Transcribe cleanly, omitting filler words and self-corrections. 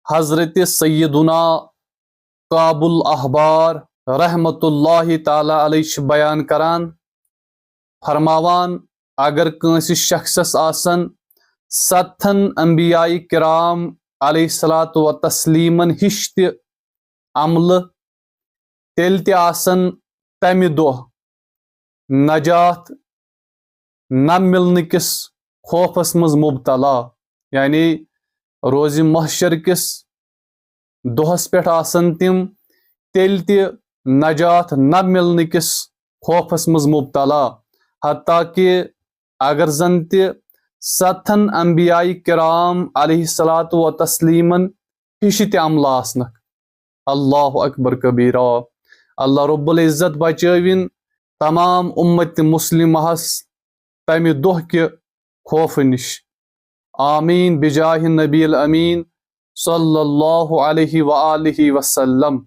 حضرت سیدنا کعب الاحبار رحمت اللہ تعالی علیہ بیان کران فرماوان اگر کنس شخصس آسن 7 انبیاء کرام علیہ الصلاۃ و تسلیمن ہش تہ عمل تیل تہ آسن تمہ دۄہ نجات نہ ملنہ کس خوفس مز مبتلا، یعنی روز محشر کس دۄہس پٮ۪ٹھ آسن تم تیل تہ نجات نہ ملنہ کس خوفس مز مبتلا، حتیٰ کہ اگر زن تہ 7 انبیاء کرام علیہ الصلاۃ و تسلیمن ہش تہ عمل آسنک۔ اللہ اکبر کبیرہ۔ اللہ رب العزت بچٲوِن تمام امت مسلمہس تمہ دۄہ کہ خوف نش۔ آمین بجاہ نبی الامین صلی اللہ علیہ وآلہ وسلم۔